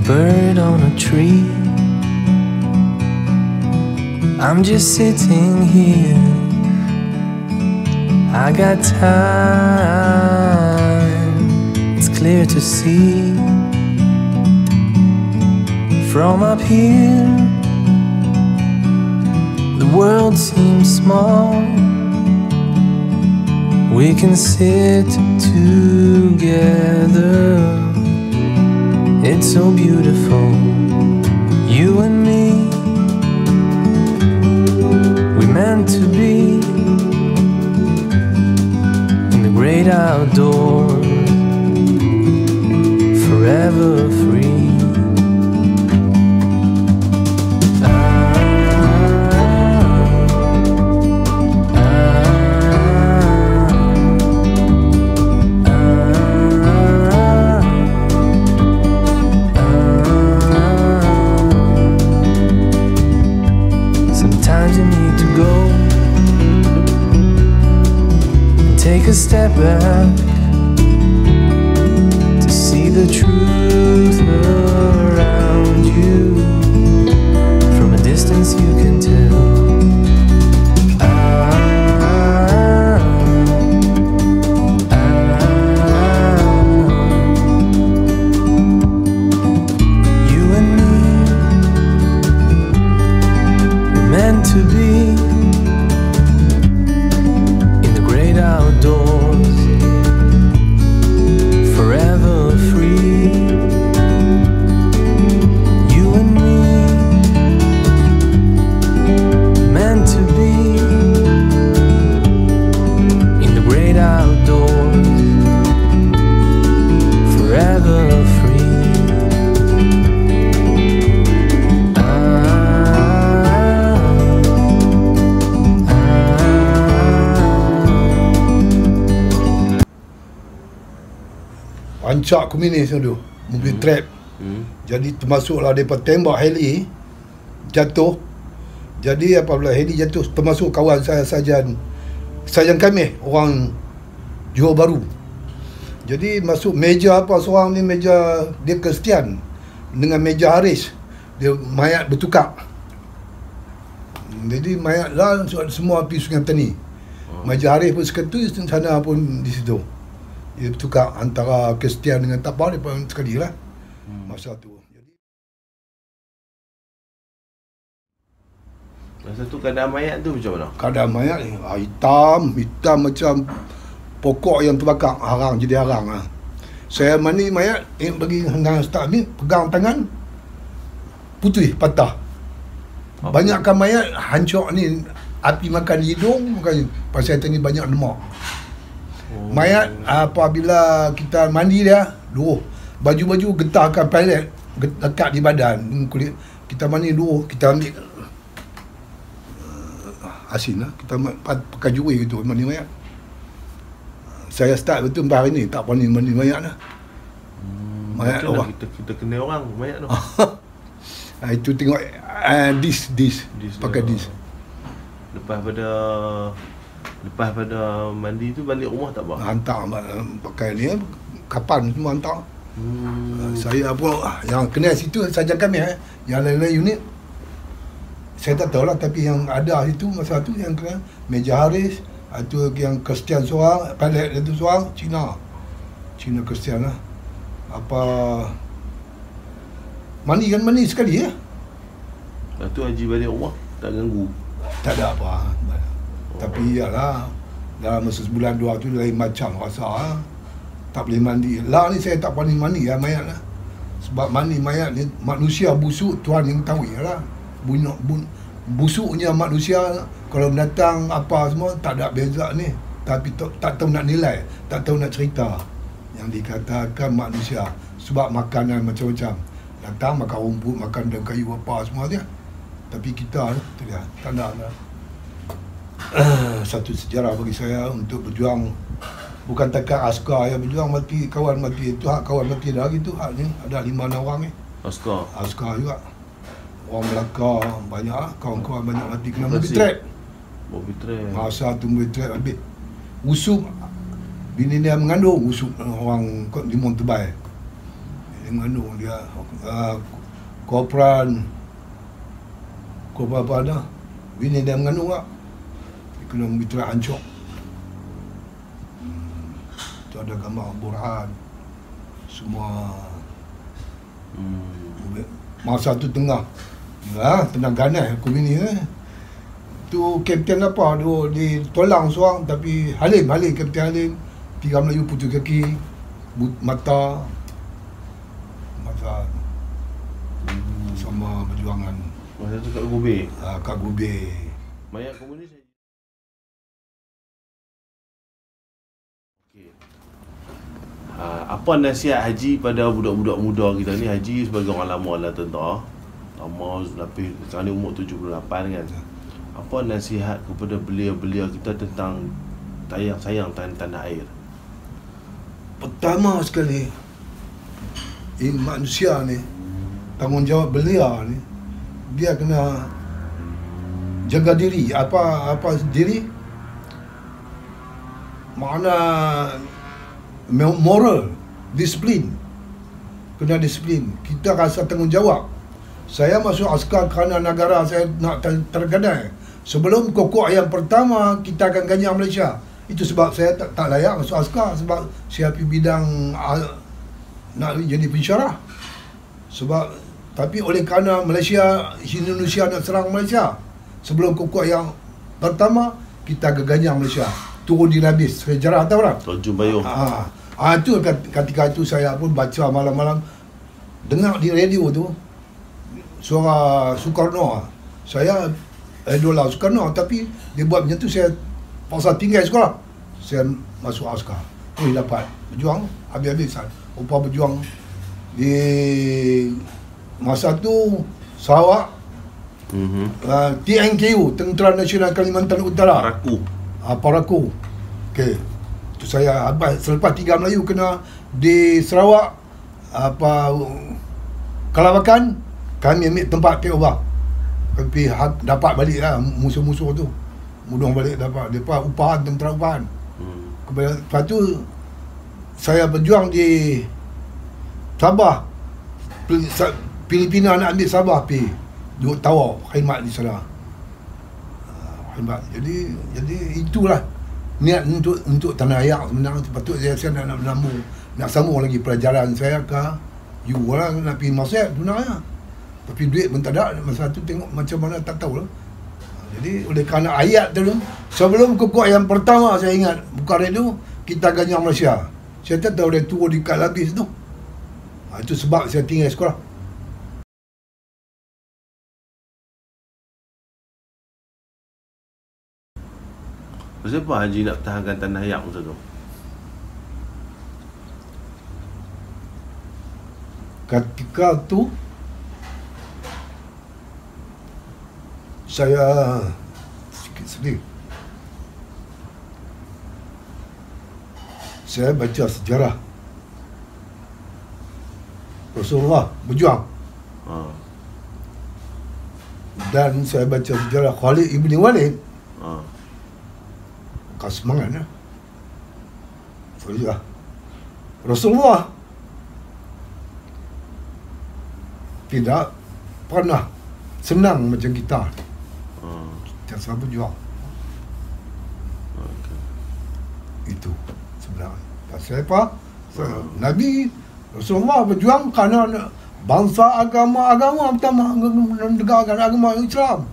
bird on a tree. I'm just sitting here, I got time, it's clear to see. From up here, the world seems small. We can sit together, it's so beautiful, you and me. We meant to be in the great outdoors, forever free. Take a step back to see the truth around you. From a distance you can tell. You and me, we're meant to be outdoors, forever free. You and me, meant to be in the great outdoors, forever free. Pancak komunis tu, mobil trap. Jadi termasuklah daripada tembak heli jatuh. Jadi apabila heli jatuh, termasuk kawan saya Sarjan kami orang Johor Bahru. Jadi masuk meja apa seorang ni, meja dia Kristian dengan meja Haris, dia mayat bertukar. Jadi mayat lah semua pergi Sungai Petani. Meja Haris pun seketul, sana pun di situ. Dia bertukar antara Kristian dengan Tapau, dia pun sekali lah masa tu. Masa tu keadaan mayat tu macam mana? Keadaan mayat ni hitam macam pokok yang terbakar, harang jadi harang lah. Saya mandi mayat, bagi dengan Ustaz Amin, pegang tangan, putih, patah. Banyakkan mayat hancur ni, api makan hidung, pasal ni banyak lemak. Mayat apabila kita mandi dia, baju-baju getahkan pelet lekat di badan, kulit kita mandi dulu, kita ambil asin lah, kita pakai juri gitu mandi mayat. Saya start betul hari ni tak mandi mayat lah. Mayat orang kita kena orang mayat tu. Itu tengok dis pakai dis. Lepas pada mandi tu balik rumah tak apa? Hantar pakai ni, kapan semua hantar. Saya pun yang kena situ saja kami yang lain-lain unit saya tak tahu lah, tapi yang ada situ masa tu yang kena meja Haris, itu yang Kristian seorang, pelet itu seorang, Cina Kristian lah. Apa mandi sekali ya. Lepas tu Haji balik rumah tak ganggu? Tak ada apa. Tapi iyalah, dalam masa sebulan dua tu lain macam rasa tak boleh mandi. Lah ni saya tak pandai mandi lah mayat lah. Sebab mandi mayat ni manusia busuk, Tuhan yang tahu lah. Busuknya manusia, kalau binatang apa semua tak ada beza ni. Tapi tak tahu nak nilai, tak tahu nak cerita. Yang dikatakan manusia sebab makanan macam-macam. Datang makan rumput, makan daun kayu apa semua dia. Tapi kita tu dia, tak ada lah. Satu sejarah bagi saya untuk berjuang, bukan takat askar yang berjuang mati, kawan mati itu hak kawan mati dah gitu, hak ni ada 5-6 orang ni. Askar juga. Orang Melaka banyak lah, kawan-kawan banyak mati kena mobil trap. Masa tu mobil trap habis. Usup bini dia mengandung, usup orang Limon Tebal. Di Mengandung dia korporan apa dah. Bini dia Mengandung tak. Dia kena begitu hancur. Tu ada gambar Burhan. Semua masa tu tengah ganas aku bini tu kapten apa dia ditolong seorang tapi Halim Kapten Halim tiga Melayu putus kaki mata masa sama perjuangan Masa tu kat Gubir. kat Gubir. Mayat komunis. Okey. Apa nasihat Haji pada budak-budak muda kita ni? Haji sebagai orang lama lah tentera. Lama lebih, sekarang ni umur 78 kan. Apa nasihat kepada belia-belia kita tentang sayang tanah air? Pertama sekali manusia ni, tanggungjawab belia ni, dia kena jaga diri. Apa diri? Makna moral, disiplin. Kena disiplin. Kita rasa tanggungjawab. Saya masuk askar kerana negara saya nak tergadai. Sebelum kokok yang pertama, kita akan ganyang Malaysia. Itu sebab saya tak layak masuk askar. Sebab saya pergi bidang nak jadi pensyarah. Sebab tapi oleh kerana Indonesia nak serang Malaysia, sebelum kokok yang pertama, kita akan ganyang Malaysia. Turun di Rabis. Sejarah tahu tak? Tuan Bayung. Itu ketika itu saya pun baca malam-malam, dengar di radio tu suara Soekarno. Saya idola Soekarno, tapi dia buat macam tu, saya paksa tinggal sekolah. Saya masuk askar. Dapat berjuang habis-habisan. Upah berjuang di masa tu Sarawak. TNKU, Tentera Nasional Kalimantan Utara. Paraku. Okey. Tu saya selepas 3 Melayu kena di Sarawak Kelabakan, kami ambil tempat P.O.B.A. Tapi dapat balik lah musuh-musuh tu. Mudah balik dapat. Lepas upahan, tentera upahan. Lepas tu saya berjuang di Sabah. Filipina nak ambil Sabah pergi. Duduk tawar, khidmat di sana. Khidmat. Jadi itulah niat untuk tanah air sebenarnya. Sepatutnya saya nak sambung lagi pelajaran saya ke lah, nak pergi Masjid sebenarnya. Tapi duit pun tak ada. Masa tu tengok macam mana tak tahu lah. Jadi oleh kerana ayat tu, sebelum kokok yang pertama saya ingat bukan itu, kita ganyang Malaysia. Saya tak tahu dia turun di kat Labis tu. Itu sebab saya tinggal sekolah. Pasal apa Haji nak pertahankan tanah air masa tu? Ketika tu saya sikit sedih. Saya baca sejarah Rasulullah berjuang. Dan saya baca sejarah Khalid ibn Walid. Bukan semangat ya. Rasulullah tidak pernah senang macam kita. Kita selalu berjuang. Itu sebenarnya. Pasal apa? Nabi Rasulullah berjuang kerana bangsa agama pertama negara agama Islam.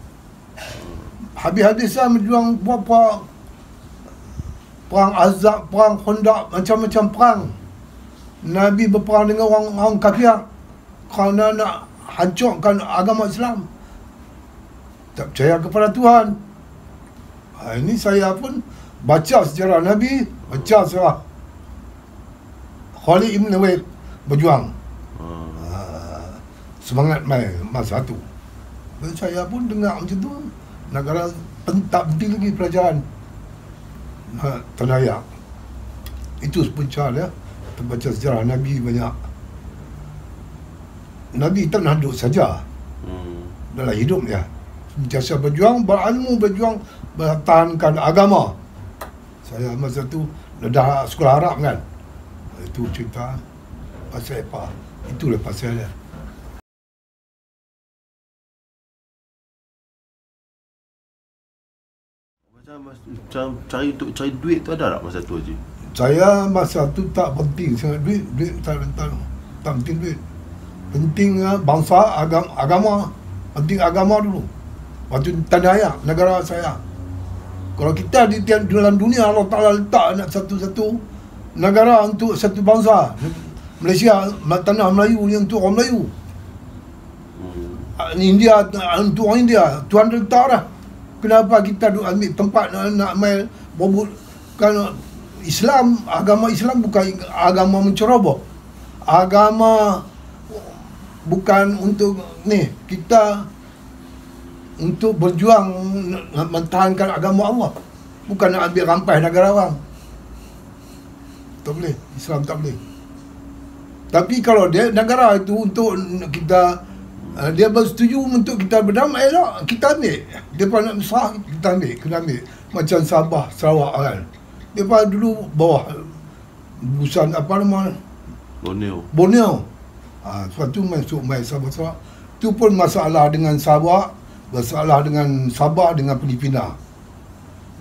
Habis-habisan berjuang berapa perang Azab, perang Khandaq, macam-macam perang. Nabi berperang dengan orang kafir kerana nak hancurkan agama Islam. Tak percaya kepada Tuhan. Ini saya pun baca sejarah Nabi, baca sejarah Khalid ibn Walid berjuang. Semangat masa tu. Dan saya pun dengar macam tu. Negara tak penting lagi pelajaran tanah air. Itu punca dia. Terbaca sejarah Nabi banyak. Nabi tak nak duduk saja dalam hidup dia. Sentiasa berjuang, berilmu, berjuang, bertahankan agama. Saya masa tu dah sekolah Arab kan. Itu cerita pasal apa? Itulah pasal dia. Macam cari duit tu ada tak masa tu Haji? Saya masa tu tak penting sangat duit tak penting duit. Penting bangsa, agama. Penting agama dulu. Waktu tanah air, negara saya. Kalau kita di dalam dunia, Allah Ta'ala letak nak satu-satu negara untuk satu bangsa. Malaysia, tanah Melayu ni untuk orang Melayu. India untuk orang India. Tuan letak dah. Kenapa kita duk ambil tempat nak main berebut? Kan Islam, agama Islam bukan agama menceroboh. Agama bukan untuk ni, kita untuk berjuang mempertahankan agama Allah, bukan nak ambil rampai negara orang. Tak boleh, Islam tak boleh. Tapi kalau dia negara itu untuk kita, dia bersetuju untuk kita berdamai lah, kita ambil. Dia pun nak mesra, kita ambil, kena ambil. Macam Sabah, Sarawak kan, dia pun dulu bawah busan apa nama, Borneo. Sebab tu masuk main Sabah Sarawak. Tu pun masalah dengan Sarawak, masalah dengan Sabah dengan Filipina.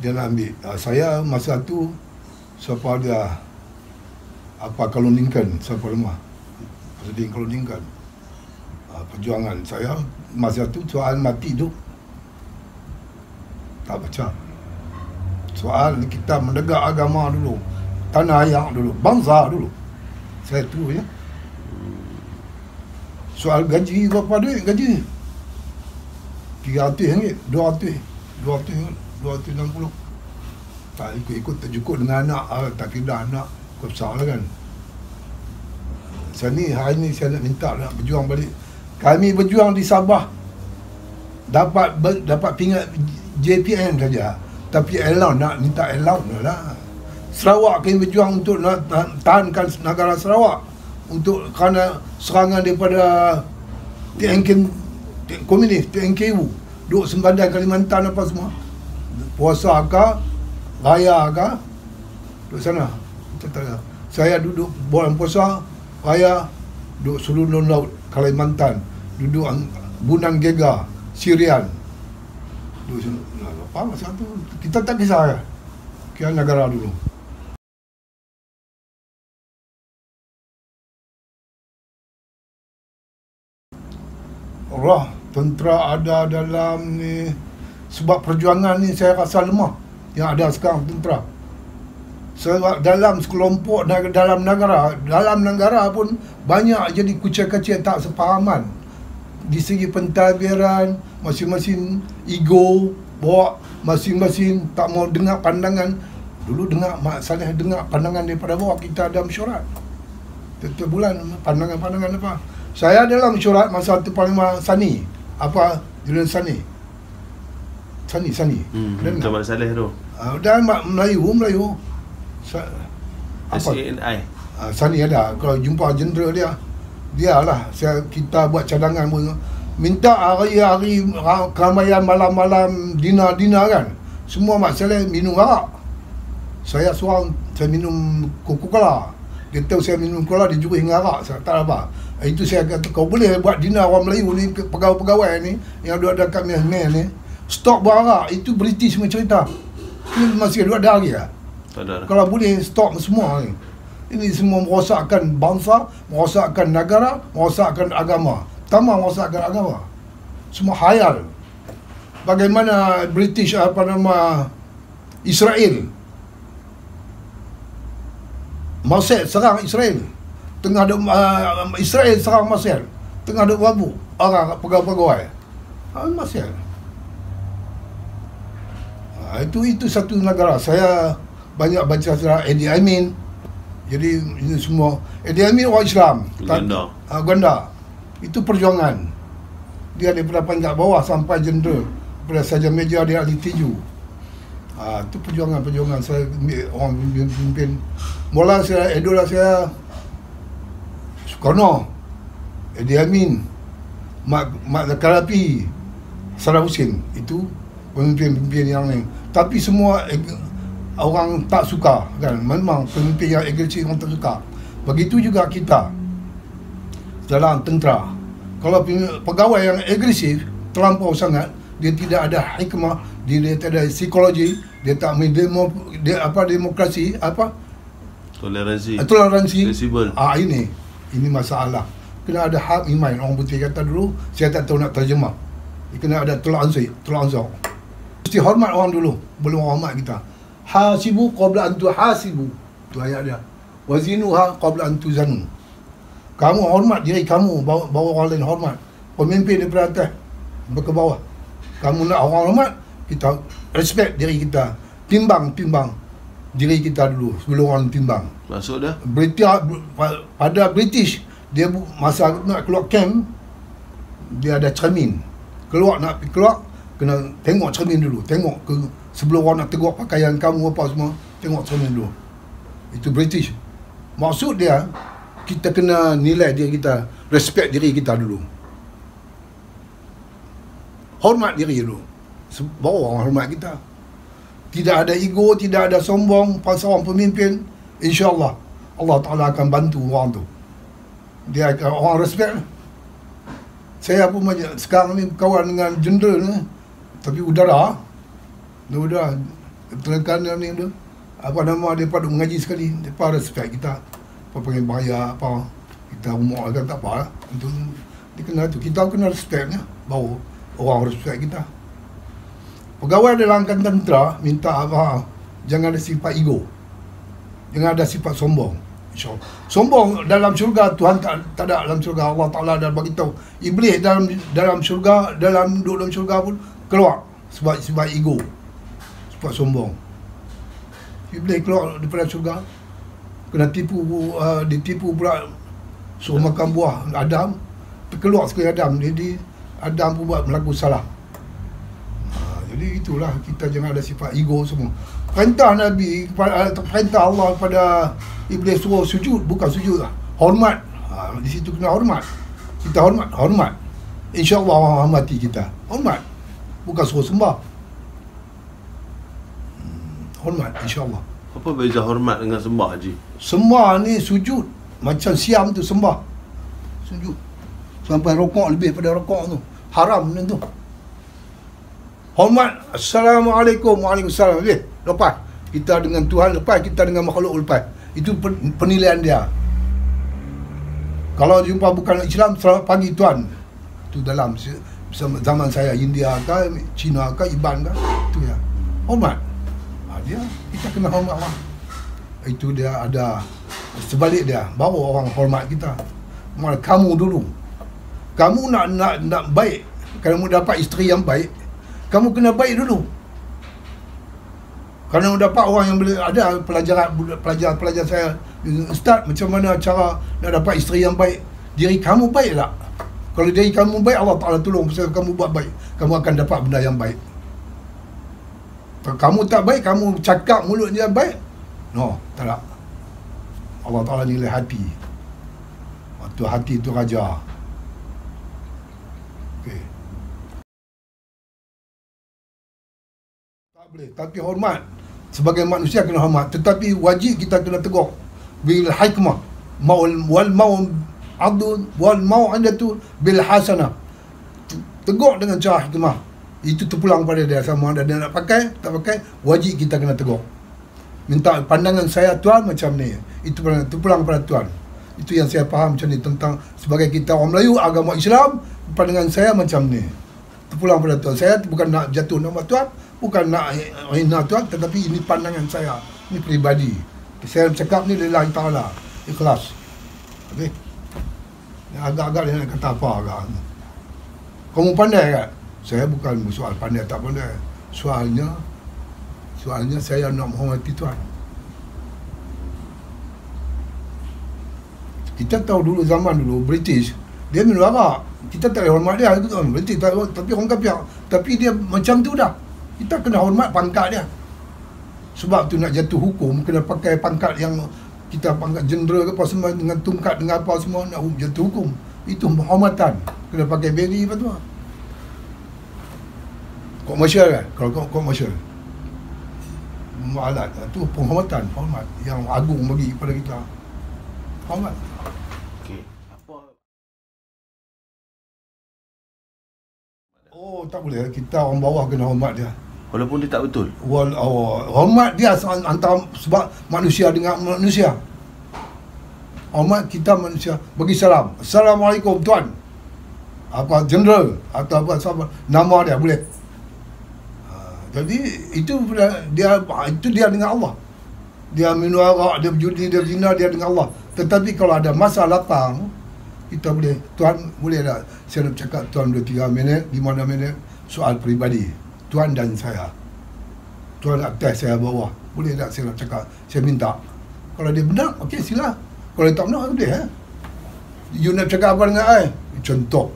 Dia nak ambil. Saya masa tu siapa dia, apa kalau Lincoln, siapa nama Presiden kalau Lincoln. Perjuangan saya masa tu soal mati tu tak baca. Soal kita menegak agama dulu, tanah air dulu, bangsa dulu. Saya tu ya. Soal gaji berapa duit gaji? RM300, $260. Tak ikut tak cukup dengan anak, tak kira anak kau besar lah kan. Hari ni saya nak minta nak berjuang balik. Kami berjuang di Sabah dapat pingat JPN saja, tapi allowance, nak minta allowance lah. Sarawak kami berjuang untuk nak tahankan negara Sarawak untuk kerana serangan daripada TNK komunis, TNKU duduk sembadan Kalimantan apa semua, puasa ke raya ke duduk sana. Saya duduk bulan puasa raya duduk seluruh laut Kalimantan, duduk Bunang Gega, Sirian, duduk apa masa tu kita tak kisah ya, kira negara dulu. Allah, tentera ada dalam ni, sebab perjuangan ni saya rasa lemah yang ada sekarang tentera. Sebab dalam sekelompok dalam negara pun banyak jadi kucing-kucing tak sepahaman. Di segi pentadbiran, masing-masing ego, bawa masing-masing tak mau dengar pandangan. Dulu dengar Mak Saleh dengar pandangan daripada bawah, kita ada mesyuarat. Setiap bulan pandangan apa. Saya dalam mesyuarat masa tu Panglima Sani. Apa? Julian Sani. Sani. Macam Mak Saleh tu. Dan Melayu. SANI. Sani ada. Kalau jumpa jeneral dia lah. Kita buat cadangan pun. Minta hari-hari keramaian malam-malam dina kan. Semua Mak Saleh minum arak. Saya seorang, saya minum Coca-Cola. Dia tahu saya minum cola, dia juga hingga arak. Saya tak apa. Itu saya kata, kau boleh buat dina orang Melayu ni, pegawai-pegawai ni yang duduk dekat Mel ni, stop berarak. Itu British punya cerita. Ini masih ada hari lah. Kalau boleh stop semua ni. Ini semua merosakkan bangsa, merosakkan negara, merosakkan agama. Tambah merosakkan agama. Semua khayal. Bagaimana British Israel, Marseille serang Israel. Tengah ada Israel serang Marseille. Tengah ada mabuk orang pegawai-pegawai. Marseille. Itu satu negara. Saya banyak baca sejarah Idi Amin. Jadi ini semua Idi Amin orang Islam. Uganda. Itu perjuangan. Dia daripada pangkat bawah sampai jeneral. Daripada saja meja dia ahli tinju. Itu perjuangan saya orang pimpin. Mula idola saya Soekarno, Idi Amin, Mak Zakarapi, Saddam Hussein. Itu pemimpin-pemimpin yang lain. Tapi semua orang tak suka kan. Memang pemimpin yang agresif orang tak suka. Begitu juga kita. dalam tentera. Kalau pegawai yang agresif, terlampau sangat, dia tidak ada hikmah, dia tidak ada psikologi, dia tak main demokrasi, toleransi. Fleksibel. Ini masalah. Kena ada hak iman. Orang putih kata dulu, saya tak tahu nak terjemah. Dia kena ada tolak ansur. Mesti hormat orang dulu, belum hormat kita. Hasibu qabla an tuhasibu. Tu ayat dia. Wazinuha qabla an tuzanu. Kamu hormat diri kamu, bawa orang lain hormat. Pemimpin daripada atas ke bawah. Kamu nak orang hormat, kita respect diri kita. Timbang diri kita dulu sebelum orang timbang. Maksud dah? Pada British, dia masa nak keluar camp, dia ada cermin. Nak pergi keluar, kena tengok cermin dulu. Tengok ke sebelum orang nak tegur pakaian kamu apa semua, tengok cermin dulu. Itu British. Maksud dia, kita kena nilai diri kita, respect diri kita dulu. Hormat diri dulu. Baru orang hormat kita. Tidak ada ego, tidak ada sombong pasal orang pemimpin. InsyaAllah Allah Ta'ala akan bantu orang tu. Dia akan orang respect. Saya pun sekarang ni kawan dengan jeneral ni, tapi udara tekanan ni tu, apa nama dia pada mengaji sekali, dia pada respect kita. Apa panggil bayar apa, kita rumah kan tak apa. Untuk dia kena tu, kita kena respectnya, baru orang respect kita. Pegawai dalam angkatan tentera minta apa, jangan ada sifat ego, jangan ada sifat sombong. InsyaAllah. Sombong dalam syurga Tuhan tak ada dalam syurga. Allah Ta'ala dah bagi tahu. Iblis dalam syurga, duduk dalam syurga pun keluar sebab ego, sebab sombong. Iblis keluar daripada syurga, kena ditipu pula, suruh makan buah Adam, terkeluar sekali Adam. Jadi Adam pun buat berlaku salah. Jadi itulah, kita jangan ada sifat ego semua. Perintah Nabi, perintah Allah kepada Iblis suruh sujud, bukan sujud lah, hormat. Di situ kena hormat. Kita hormat. InsyaAllah orang hormati kita. Hormat, bukan suruh sembah. Hormat, insyaAllah. Apa beza hormat dengan sembah, Haji? Sembah ni sujud, macam siam tu sembah. Sujud sampai rokok, lebih pada rokok tu haram ni tu. Hormat, Assalamualaikum, Waalaikumsalam. Lepas kita dengan Tuhan, lepas kita dengan makhluk, lepas. Itu penilaian dia. Kalau jumpa bukan Islam, selamat pagi Tuan. Itu dalam zaman saya, India ke, Cina ke, Iban ke, itu ya. Hormat. Dia, kita kena hormat orang. Itu dia ada sebalik dia, baru orang hormat kita. Malah kamu dulu. Kamu nak baik, kamu dapat isteri yang baik, kamu kena baik dulu. Kerana dapat orang yang boleh, ada pelajar saya, Ustaz, macam mana cara nak dapat isteri yang baik? Diri kamu baik tak? Kalau diri kamu baik, Allah Ta'ala tolong. Pasal kamu buat baik, kamu akan dapat benda yang baik. Kalau kamu tak baik, kamu cakap mulut dia baik, no, tak nak. Allah Ta'ala nilai hati. Waktu hati itu raja. Okay. Tak boleh, tapi hormat. Sebagai manusia kena hormat, tetapi wajib kita kena tegur bil hikmah, wal mau'idatu bil hasanah. Tegur dengan cara hikmah. Itu terpulang pada dia, sama ada dia nak pakai tak pakai, wajib kita kena tegur. Minta pandangan saya Tuan macam ni, itu terpulang pada Tuan. Itu yang saya faham macam ni tentang sebagai kita orang Melayu agama Islam, pandangan saya macam ni. Terpulang pada Tuan. Saya bukan nak jatuh nama Tuan, bukan nak hina Tuan, tetapi ini pandangan saya, ini peribadi. Saya cakap ni lillahi ta'ala, ikhlas. Okey. Agak-agak dia nak kata apa agak. Kamu pandai kan? Saya bukan soal pandai tak pandai. Soalnya saya nak menghormati Tuan. Kita tahu dulu zaman dulu British, dia minum arak. Kita tak boleh hormat dia, British, tapi orang kafir. Tapi dia macam tu dah. Kita kena hormat pangkat dia. Sebab tu nak jatuh hukum, kena pakai pangkat yang kita pangkat jeneral ke apa semua, dengan tungkat dengan apa semua, nak jatuh hukum. Itu penghormatan. Kena pakai beri apa tu. Komersial kan? Kalau komersial, alat tu penghormatan, hormat yang agung bagi kepada kita. Hormat. Oh, tak boleh. Kita orang bawah kena hormat dia. Walaupun dia tak betul. Hormat dia antara sebab manusia dengan manusia. Hormat kita manusia. Bagi salam. Assalamualaikum tuan. Apa general atau apa sahabat, nama dia boleh. Jadi itu dia dengan Allah. Dia minum arak, dia berjudi, dia zina, dia dengan Allah. Tetapi kalau ada masa datang, kita boleh, tuan boleh tak saya nak cakap tuan 2-3 minit, 5 minit soal peribadi tuan dan saya. Tuan atas, saya bawah. Boleh tak saya nak cakap, saya minta. Kalau dia benar, okey sila. Kalau dia tak benar, boleh You nak cakap apa dengan saya? Contoh,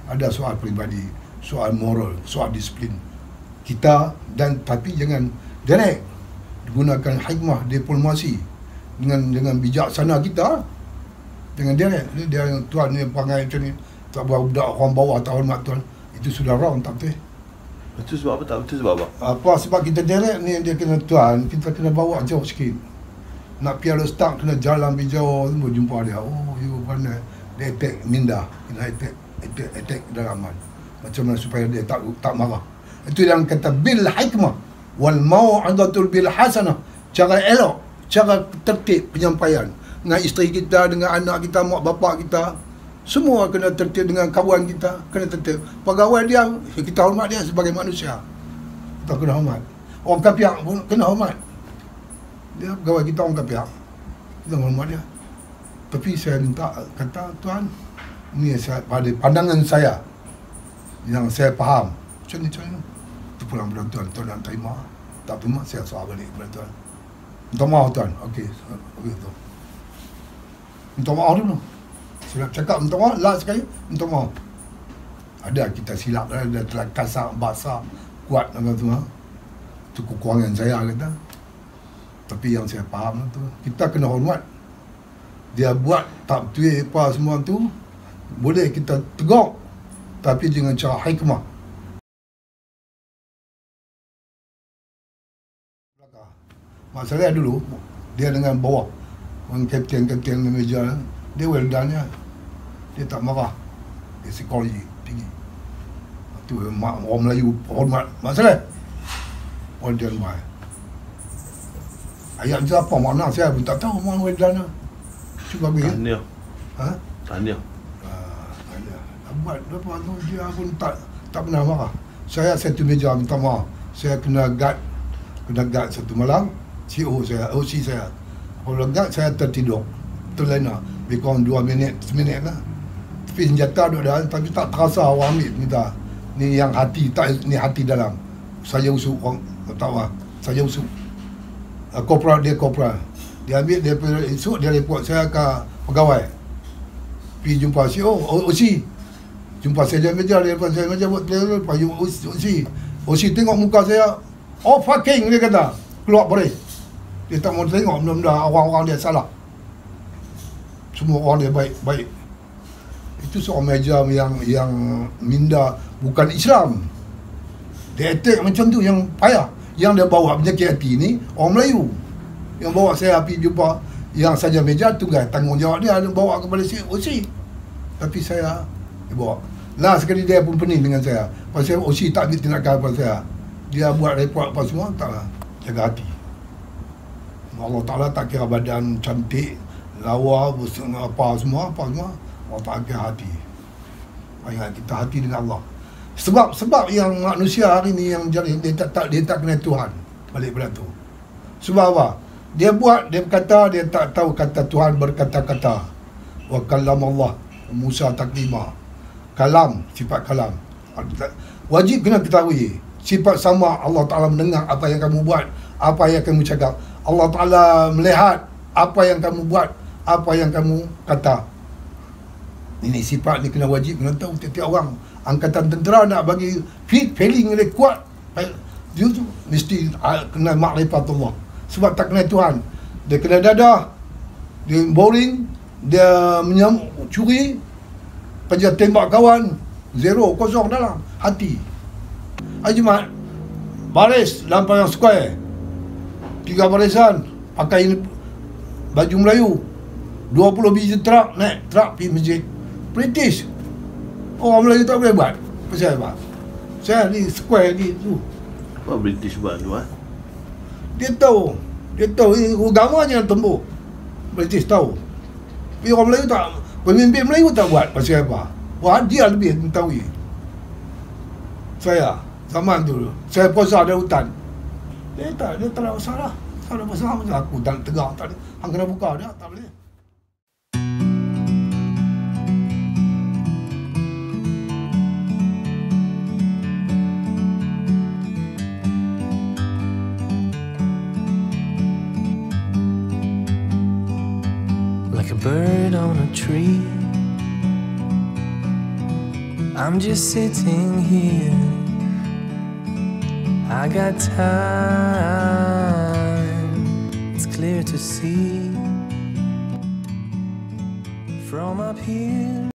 ada soal peribadi, soal moral, soal disiplin kita, dan tapi jangan direct, gunakan hikmah diplomasi dengan bijaksana kita, dengan dia tuan ni panggil macam ni, tak budak orang bawah tak hormat tuan, itu sudah wrong, tak betul. Betul sebab apa? Tak betul sebab apa? Sebab kita direct ni, dia kena tuan, kita kena bawa jauh sikit. Nak piala start kena jalan pergi jauh, semua jumpa dia. Oh, you pandai. Dia attack minda, kena attack dalaman. Macam mana supaya dia tak marah. Itu yang kata bil hikmah wal mau'izatul bil hasanah. Cara elok, cara tertib penyampaian dengan isteri kita, dengan anak kita, mak bapak kita, semua kena tertib. Dengan kawan kita kena tertib. Pegawai dia, kita hormat dia sebagai manusia, kita kena hormat. Orang kapiak pun kena hormat. Dia pegawai kita orang kapiak, kita hormat dia. Tapi saya minta, kata tuan, ni saya, pada pandangan saya yang saya faham macam ni, tu pulang pada tuan nak terima, tak terima saya soal balik kepada tuan. Minta maaf tuan. Okey tu. Minta maaf dulu. Saya cakap minta maaf, last sekali minta maaf. Ada kita silap, ada telah kasar, basah, kuat apa tu. Itu kekurangan saya kata. Tapi yang saya faham tu, kita kena hormat. Dia buat tak betul apa semua tu, boleh kita tegur, tapi dengan cara hikmah. Masalah dulu, dia dengan bawah, orang kapten meja, dia well done nya. Dia tak marah. Dia psikologi tinggi. Itu orang Melayu hormat. Masalah all done by. Ayat itu apa makna saya pun tak tahu. Orang well done nya. Cuba bagi. Tahniah. Tahniah. Buat apa tu, dia pun tak pernah marah. Saya satu meja minta maaf. Saya kena guard satu malam. OC saya. Kalau guard saya tertidur. Terlena. Lebih kurang 2 minit, seminit lah. Tapi senjata duduk dalam, tapi tak terasa orang ambil minta. Ni yang hati, tak ni hati dalam. Saya usuk orang, tak tahu lah. Saya usuk. Kopral, dia ambil, dia esok dia report saya ke pegawai. Pergi jumpa CEO, OC. Jumpa saya di meja, dia depan saya meja buat player, pagi OC tengok muka saya, oh fucking, dia kata, keluar boleh. Dia tak mau tengok, benda-benda orang-orang dia salah. Semua orang dia baik. Itu seorang meja yang minda bukan Islam. Dia attack macam tu, yang payah. Yang dia bawa penyakit hati ni, orang Melayu. Yang bawa saya pergi jumpa, yang saja meja, tunggal tanggungjawab dia bawa kepada si OC. Tapi saya bawa. Last sekali dia pun pening dengan saya. Pasal OC tak ambil tindakan kepada saya. Dia buat report apa semua, taklah. Jaga hati. Allah Ta'ala tak kira badan cantik, lawa, apa semua. Allah tak kira hati. Ingat kita hati dengan Allah. Sebab yang manusia hari ni yang jadi, dia tak kenal Tuhan. Balik pada tu. Sebab apa? Dia berkata, dia tak tahu kata Tuhan berkata-kata. Wa kallam Allah Musa taklima. Kalam, sifat kalam. Wajib kena ketahui sifat sama Allah Ta'ala mendengar apa yang kamu buat, apa yang kamu cakap. Allah Ta'ala melihat apa yang kamu buat, apa yang kamu kata. Ini sifat ni kena wajib, kena tahu tiap-tiap orang. Angkatan tentera nak bagi feeling dia kuat, dia tu mesti kena makrifatullah. Sebab tak kenal Tuhan, dia kena dadah, dia boring, dia curi, kerja tembak kawan, 0, kosong dalam hati. Jumaat baris lampau yang square, 3 barisan, pakai baju Melayu, 20 biji truk, naik truk pergi masjid. British, orang Melayu tak boleh buat. Pasal apa? Saya di square di tu. Apa British buat tu Dia tahu ini agamanya yang tembuk. British tahu. Tapi orang Melayu tak, pemimpin Melayu tak buat pasal apa. Wah, dia lebih mengetahui. Saya zaman tu saya puasa ada hutan. Dia tak ada masalah. Tak ada masalah macam aku dan tegak tak ada. Hang kena buka dia tak boleh. Like a bird on a tree, I'm just sitting here. I got time, it's clear to see from up here.